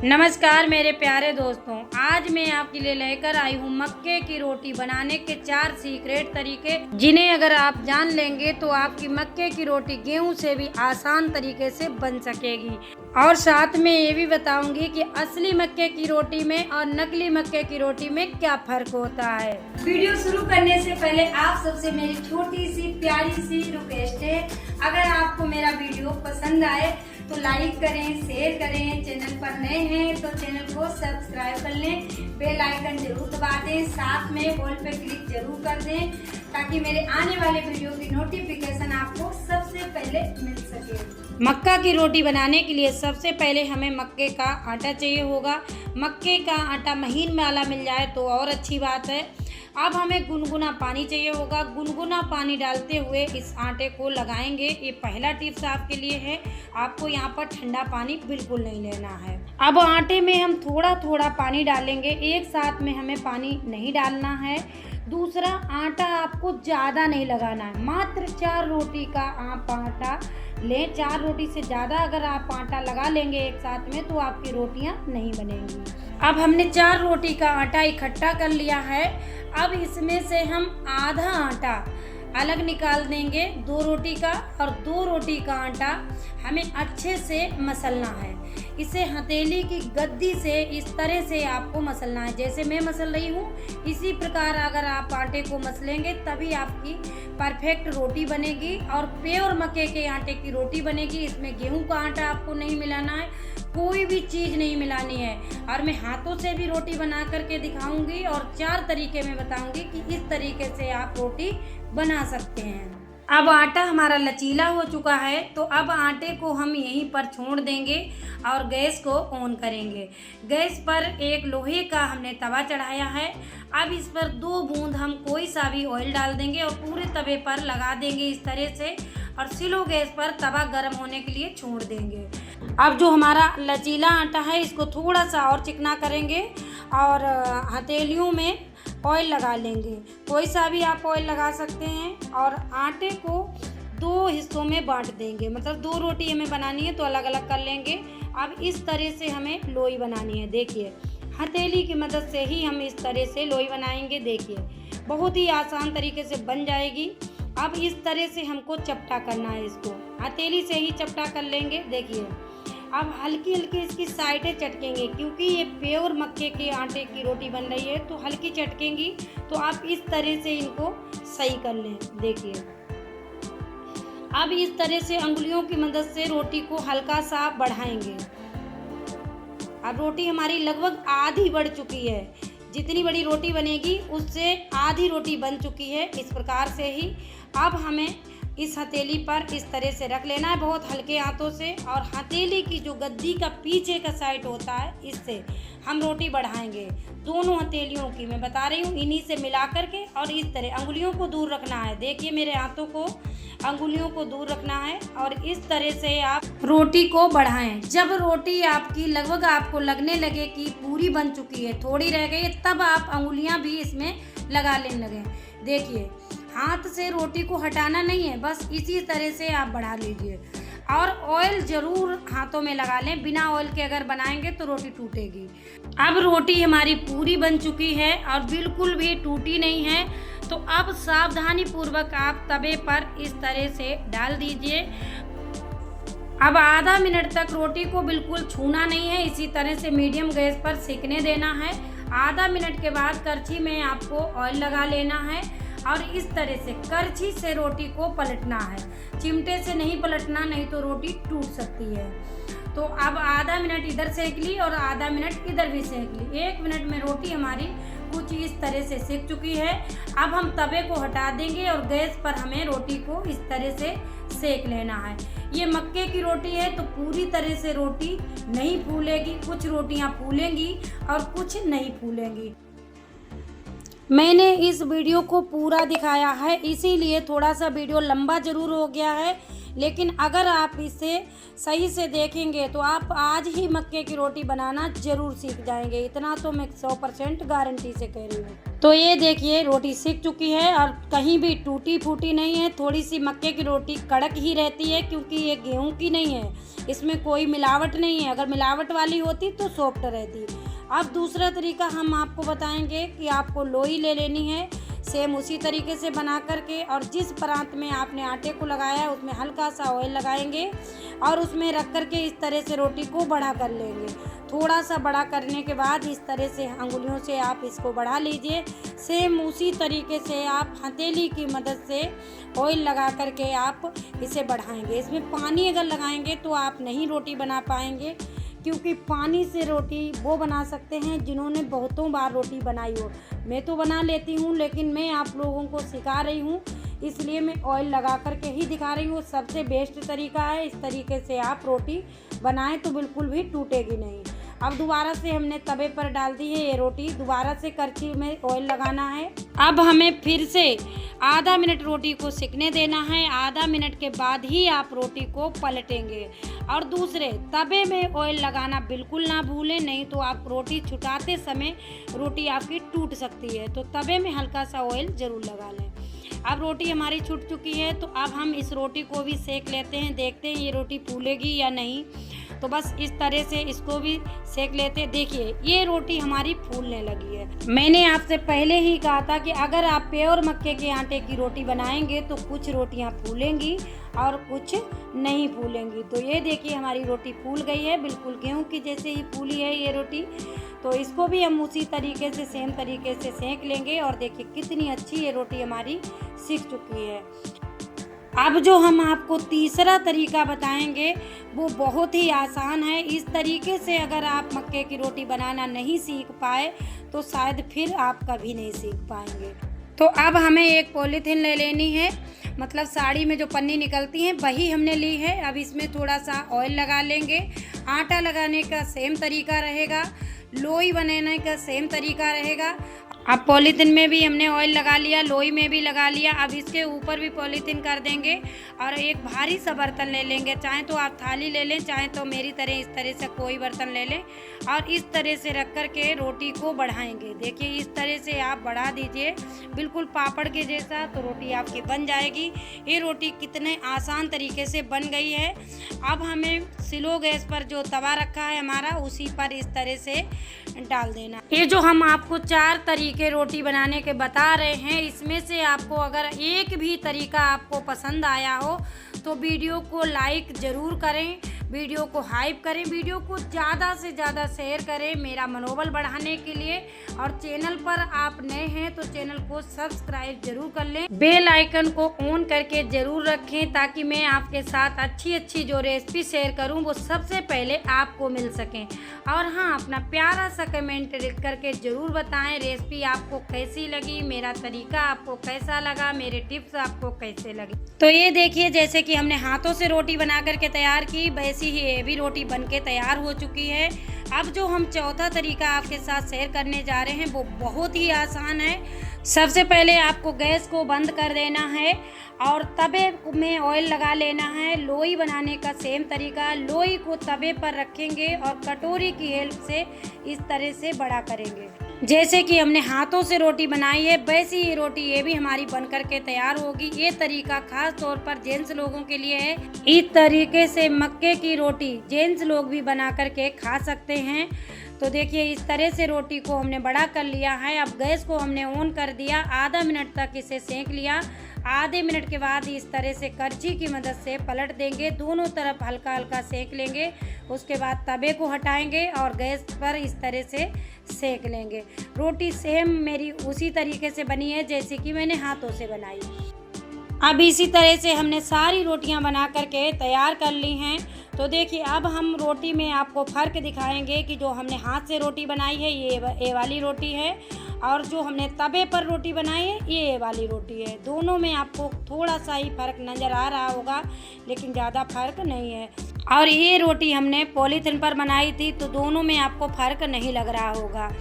नमस्कार मेरे प्यारे दोस्तों, आज मैं आपके लिए लेकर आई हूँ मक्के की रोटी बनाने के 4 सीक्रेट तरीके, जिन्हें अगर आप जान लेंगे तो आपकी मक्के की रोटी गेहूं से भी आसान तरीके से बन सकेगी। और साथ में ये भी बताऊंगी कि असली मक्के की रोटी में और नकली मक्के की रोटी में क्या फर्क होता है। वीडियो शुरू करने से पहले आप सबसे मेरी छोटी सी प्यारी सी रिक्वेस्ट है, अगर आपको मेरा वीडियो पसंद आए तो लाइक करें, शेयर करें, चैनल पर नए हैं तो चैनल को सब्सक्राइब कर लें, बेल आइकन जरूर दबा दें, साथ में ऑल पे क्लिक जरूर कर दें ताकि मेरे आने वाले वीडियो की नोटिफिकेशन आपको सबसे पहले मिल सके। मक्का की रोटी बनाने के लिए सबसे पहले हमें मक्के का आटा चाहिए होगा। मक्के का आटा महीन वाला मिल जाए तो और अच्छी बात है। अब हमें गुनगुना पानी चाहिए होगा। गुनगुना पानी डालते हुए इस आटे को लगाएंगे। ये पहला टिप्स आपके लिए है, आपको यहाँ पर ठंडा पानी बिल्कुल नहीं लेना है। अब आटे में हम थोड़ा थोड़ा पानी डालेंगे, एक साथ में हमें पानी नहीं डालना है। दूसरा, आटा आपको ज़्यादा नहीं लगाना है, मात्र 4 रोटी का आप आटा लें। 4 रोटी से ज़्यादा अगर आप आटा लगा लेंगे एक साथ में तो आपकी रोटियां नहीं बनेंगी। अब हमने 4 रोटी का आटा इकट्ठा कर लिया है। अब इसमें से हम आधा आटा अलग निकाल देंगे 2 रोटी का, और 2 रोटी का आटा हमें अच्छे से मसलना है। इसे हथेली की गद्दी से इस तरह से आपको मसलना है, जैसे मैं मसल रही हूँ इसी प्रकार अगर आप आटे को मसलेंगे तभी आपकी परफेक्ट रोटी बनेगी और प्योर मक्के के आटे की रोटी बनेगी। इसमें गेहूं का आटा आपको नहीं मिलाना है, कोई भी चीज़ नहीं मिलानी है। और मैं हाथों से भी रोटी बना करके दिखाऊंगी और 4 तरीके में बताऊंगी कि इस तरीके से आप रोटी बना सकते हैं। अब आटा हमारा लचीला हो चुका है तो अब आटे को हम यहीं पर छोड़ देंगे और गैस को ऑन करेंगे। गैस पर एक लोहे का हमने तवा चढ़ाया है। अब इस पर 2 बूंद हम कोई सा भी ऑयल डाल देंगे और पूरे तवे पर लगा देंगे इस तरह से, और स्लो गैस पर तवा गर्म होने के लिए छोड़ देंगे। अब जो हमारा लचीला आटा है इसको थोड़ा सा और चिकना करेंगे और हथेलियों में ऑयल लगा लेंगे। कोई सा भी आप ऑयल लगा सकते हैं और आटे को 2 हिस्सों में बांट देंगे, मतलब 2 रोटी हमें बनानी है तो अलग अलग कर लेंगे। अब इस तरह से हमें लोई बनानी है। देखिए, हथेली की मदद से ही हम इस तरह से लोई बनाएंगे। देखिए, बहुत ही आसान तरीके से बन जाएगी। अब इस तरह से हमको चपटा करना है, इसको हथेली से ही चपटा कर लेंगे। देखिए, अब हल्की हल्की इसकी साइडें चटकेंगे, क्योंकि ये प्योर मक्के के आटे की रोटी बन रही है तो हल्की चटकेंगी। तो आप इस तरह से इनको सही कर लें। देखिए, अब इस तरह से अंगुलियों की मदद से रोटी को हल्का सा बढ़ाएंगे। अब रोटी हमारी लगभग आधी बढ़ चुकी है। जितनी बड़ी रोटी बनेगी उससे आधी रोटी बन चुकी है। इस प्रकार से ही अब हमें इस हथेली पर इस तरह से रख लेना है, बहुत हल्के हाथों से, और हथेली की जो गद्दी का पीछे का साइड होता है इससे हम रोटी बढ़ाएंगे। दोनों हथेलियों की मैं बता रही हूँ, इन्हीं से मिला करके, और इस तरह अंगुलियों को दूर रखना है। देखिए, मेरे हाथों को अंगुलियों को दूर रखना है और इस तरह से आप रोटी को बढ़ाएं। जब रोटी आपकी लगभग आपको लगने लगे कि पूरी बन चुकी है, थोड़ी रह गई, तब आप अंगुलियां भी इसमें लगा लेने लगे। देखिए, हाथ से रोटी को हटाना नहीं है, बस इसी तरह से आप बढ़ा लीजिए। और ऑयल ज़रूर हाथों में लगा लें, बिना ऑयल के अगर बनाएंगे तो रोटी टूटेगी। अब रोटी हमारी पूरी बन चुकी है और बिल्कुल भी टूटी नहीं है। तो अब सावधानी पूर्वक आप तवे पर इस तरह से डाल दीजिए। अब आधा मिनट तक रोटी को बिल्कुल छूना नहीं है, इसी तरह से मीडियम गैस पर सेकने देना है। आधा मिनट के बाद करछी में आपको ऑयल लगा लेना है और इस तरह से करछी से रोटी को पलटना है। चिमटे से नहीं पलटना, नहीं तो रोटी टूट सकती है। तो अब आधा मिनट इधर सेक ली और आधा मिनट इधर भी सेक ली। 1 मिनट में रोटी हमारी कुछ इस तरह से सेक चुकी है। अब हम तवे को हटा देंगे और गैस पर हमें रोटी को इस तरह से सेक लेना है। ये मक्के की रोटी है तो पूरी तरह से रोटी नहीं फूलेगी, कुछ रोटियां फूलेंगी और कुछ नहीं फूलेंगी। मैंने इस वीडियो को पूरा दिखाया है, इसीलिए थोड़ा सा वीडियो लंबा ज़रूर हो गया है। लेकिन अगर आप इसे सही से देखेंगे तो आप आज ही मक्के की रोटी बनाना ज़रूर सीख जाएंगे। इतना तो मैं 100% गारंटी से कह रही हूँ। तो ये देखिए रोटी सीख चुकी है और कहीं भी टूटी फूटी नहीं है। थोड़ी सी मक्के की रोटी कड़क ही रहती है क्योंकि ये गेहूं की नहीं है, इसमें कोई मिलावट नहीं है। अगर मिलावट वाली होती तो सॉफ्ट रहती। अब दूसरा तरीका हम आपको बताएंगे कि आपको लोई ले लेनी है, सेम उसी तरीके से बना करके, और जिस परात में आपने आटे को लगाया है उसमें हल्का सा ऑयल लगाएंगे और उसमें रख करके इस तरह से रोटी को बड़ा कर लेंगे। थोड़ा सा बड़ा करने के बाद इस तरह से अंगुलियों से आप इसको बढ़ा लीजिए। सेम उसी तरीके से आप हथेली की मदद से ऑयल लगा करके आप इसे बढ़ाएंगे। इसमें पानी अगर लगाएंगे तो आप नहीं रोटी बना पाएंगे, क्योंकि पानी से रोटी वो बना सकते हैं जिन्होंने बहुतों बार रोटी बनाई हो। मैं तो बना लेती हूँ, लेकिन मैं आप लोगों को सिखा रही हूँ, इसलिए मैं ऑयल लगा करके ही दिखा रही हूँ। सबसे बेस्ट तरीका है। इस तरीके से आप रोटी बनाएं तो बिल्कुल भी टूटेगी नहीं। अब दोबारा से हमने तवे पर डाल दी है ये रोटी, दोबारा से करछी में ऑयल लगाना है। अब हमें फिर से आधा मिनट रोटी को सिकने देना है। आधा मिनट के बाद ही आप रोटी को पलटेंगे और दूसरे तवे में ऑयल लगाना बिल्कुल ना भूलें, नहीं तो आप रोटी छुटाते समय रोटी आपकी टूट सकती है। तो तवे में हल्का सा ऑयल ज़रूर लगा लें। अब रोटी हमारी छूट चुकी है, तो अब हम इस रोटी को भी सेक लेते हैं, देखते हैं ये रोटी फूलेगी या नहीं। तो बस इस तरह से इसको भी सेक लेते हैं। देखिए ये रोटी हमारी फूलने लगी है। मैंने आपसे पहले ही कहा था कि अगर आप प्योर मक्के के आटे की रोटी बनाएंगे तो कुछ रोटियां फूलेंगी और कुछ नहीं फूलेंगी। तो ये देखिए हमारी रोटी फूल गई है, बिल्कुल गेहूं की जैसे ही फूली है ये रोटी। तो इसको भी हम उसी तरीके से सेम तरीके से सेक लेंगे और देखिए कितनी अच्छी ये रोटी हमारी सीख चुकी है। अब जो हम आपको तीसरा तरीका बताएंगे वो बहुत ही आसान है। इस तरीके से अगर आप मक्के की रोटी बनाना नहीं सीख पाए तो शायद फिर आप कभी नहीं सीख पाएंगे। तो अब हमें एक पॉलीथीन ले लेनी है, मतलब साड़ी में जो पन्नी निकलती है वही हमने ली है। अब इसमें थोड़ा सा ऑयल लगा लेंगे। आटा लगाने का सेम तरीका रहेगा, लोई बनाने का सेम तरीका रहेगा। अब पॉलीथीन में भी हमने ऑयल लगा लिया, लोई में भी लगा लिया। अब इसके ऊपर भी पॉलीथीन कर देंगे और एक भारी सा बर्तन ले लेंगे। चाहे तो आप थाली ले लें, चाहे तो मेरी तरह इस तरह से कोई बर्तन ले लें और इस तरह से रख कर के रोटी को बढ़ाएंगे। देखिए इस तरह से आप बढ़ा दीजिए बिल्कुल पापड़ के जैसा, तो रोटी आपकी बन जाएगी। ये रोटी कितने आसान तरीके से बन गई है। अब हमें स्लो गैस पर जो तवा रखा है हमारा, उसी पर इस तरह से डाल देना। ये जो हम आपको 4 तरीके रोटी बनाने के बता रहे हैं, इसमें से आपको अगर एक भी तरीका आपको पसंद आया हो तो वीडियो को लाइक ज़रूर करें, वीडियो को हाइप करें, वीडियो को ज़्यादा से ज़्यादा शेयर करें मेरा मनोबल बढ़ाने के लिए। और चैनल पर आप नए हैं तो चैनल को सब्सक्राइब जरूर कर लें, बेल आइकन को ऑन करके ज़रूर रखें ताकि मैं आपके साथ अच्छी अच्छी जो रेसिपी शेयर करूं वो सबसे पहले आपको मिल सकें। और हाँ, अपना प्यारा सा कमेंट लिख करके ज़रूर बताएं रेसिपी आपको कैसी लगी, मेरा तरीका आपको कैसा लगा, मेरे टिप्स आपको कैसे लगे। तो ये देखिए जैसे कि हमने हाथों से रोटी बना करके तैयार की, वैसी ही ये भी रोटी बनके तैयार हो चुकी है। अब जो हम चौथा तरीका आपके साथ शेयर करने जा रहे हैं वो बहुत ही आसान है। सबसे पहले आपको गैस को बंद कर देना है और तवे में ऑयल लगा लेना है। लोई बनाने का सेम तरीका, लोई को तवे पर रखेंगे और कटोरी की हेल्प से इस तरह से बड़ा करेंगे। जैसे कि हमने हाथों से रोटी बनाई है वैसी ही रोटी ये भी हमारी बन करके तैयार होगी। ये तरीका खास तौर पर जेंट्स लोगों के लिए है। इस तरीके से मक्के की रोटी जेंट्स लोग भी बना करके खा सकते हैं। तो देखिए इस तरह से रोटी को हमने बड़ा कर लिया है। अब गैस को हमने ऑन कर दिया, आधा मिनट तक इसे सेंक लिया। आधे मिनट के बाद इस तरह से करछी की मदद से पलट देंगे, दोनों तरफ हल्का हल्का सेंक लेंगे। उसके बाद तवे को हटाएंगे और गैस पर इस तरह से सेंक लेंगे। रोटी सेम मेरी उसी तरीके से बनी है जैसे कि मैंने हाथों से बनाई। अब इसी तरह से हमने सारी रोटियां बना करके तैयार कर ली हैं। तो देखिए अब हम रोटी में आपको फ़र्क दिखाएंगे कि जो हमने हाथ से रोटी बनाई है ये वाली रोटी है और जो हमने तवे पर रोटी बनाई है ये वाली रोटी है। दोनों में आपको थोड़ा सा ही फ़र्क नज़र आ रहा होगा, लेकिन ज़्यादा फ़र्क नहीं है। और ये रोटी हमने पॉलीथिन पर बनाई थी, तो दोनों में आपको फ़र्क नहीं लग रहा होगा।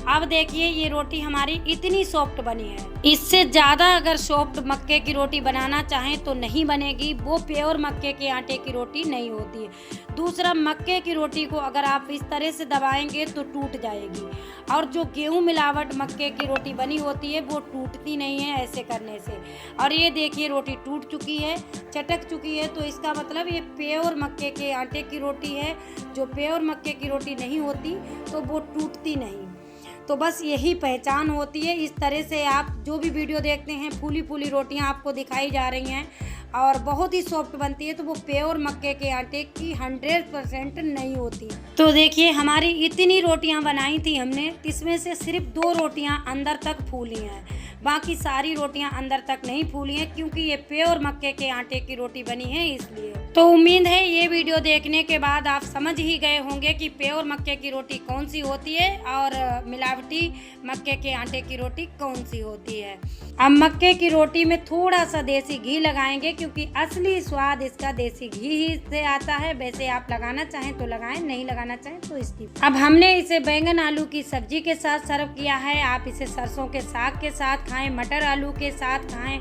अब देखिए ये रोटी हमारी इतनी सॉफ्ट बनी है। इससे ज़्यादा अगर सॉफ्ट मक्के की रोटी बनाना चाहें तो नहीं बनेगी, वो प्योर मक्के के आटे की रोटी नहीं होती है। दूसरा, मक्के की रोटी को अगर आप इस तरह से दबाएंगे तो टूट जाएगी, और जो गेहूं मिलावट मक्के की रोटी बनी होती है वो टूटती नहीं है ऐसे करने से। और ये देखिए रोटी टूट चुकी है, चटक चुकी है, तो इसका मतलब ये प्योर मक्के के आटे की रोटी है। जो प्योर मक्के की रोटी नहीं होती तो वो टूटती नहीं। तो बस यही पहचान होती है। इस तरह से आप जो भी वीडियो देखते हैं, फूली फूली रोटियां आपको दिखाई जा रही हैं और बहुत ही सॉफ्ट बनती है, तो वो प्योर मक्के के आटे की 100% नहीं होती। तो देखिए हमारी इतनी रोटियां बनाई थी हमने, इसमें से सिर्फ 2 रोटियां अंदर तक फूली हैं, बाकी सारी रोटियां अंदर तक नहीं फूली हैं, क्योंकि ये प्योर मक्के के आटे की रोटी बनी है इसलिए। तो उम्मीद है ये वीडियो देखने के बाद आप समझ ही गए होंगे कि प्योर मक्के की रोटी कौन सी होती है और मिलावटी मक्के के आटे की रोटी कौन सी होती है। अब मक्के की रोटी में थोड़ा सा देसी घी लगाएंगे, क्योंकि असली स्वाद इसका देसी घी ही से आता है। वैसे आप लगाना चाहें तो लगाएं, नहीं लगाना चाहें तो स्किप। अब हमने इसे बैंगन आलू की सब्जी के साथ सर्व किया है। आप इसे सरसों के साग के साथ खाएं, मटर आलू के साथ खाएं,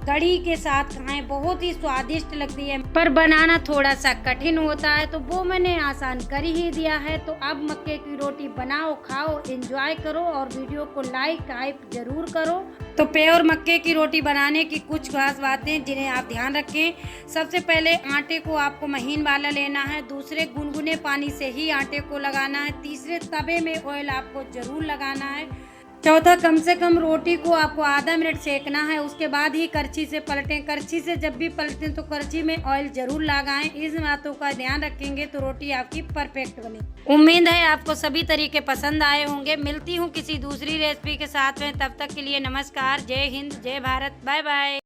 कढ़ी के साथ खाएं, बहुत ही स्वादिष्ट लगती है। पर बनाना थोड़ा सा कठिन होता है, तो वो मैंने आसान कर ही दिया है। तो अब मक्के की रोटी बनाओ, खाओ, एंजॉय करो और वीडियो को लाइक हाइप जरूर करो। तो प्योर मक्के की रोटी बनाने की कुछ खास बातें जिन्हें आप ध्यान रखें। सबसे पहले आटे को आपको महीन वाला लेना है। दूसरे, गुनगुने पानी से ही आटे को लगाना है। तीसरे, तवे में ऑयल आपको जरूर लगाना है। चौथा, कम से कम रोटी को आपको आधा मिनट सेकना है, उसके बाद ही करछी से पलटें। करछी से जब भी पलटें तो करछी में ऑयल जरूर लगाएं। इस बातों का ध्यान रखेंगे तो रोटी आपकी परफेक्ट बने। उम्मीद है आपको सभी तरीके पसंद आए होंगे। मिलती हूँ किसी दूसरी रेसिपी के साथ में, तब तक के लिए नमस्कार। जय हिंद, जय भारत, बाय बाय।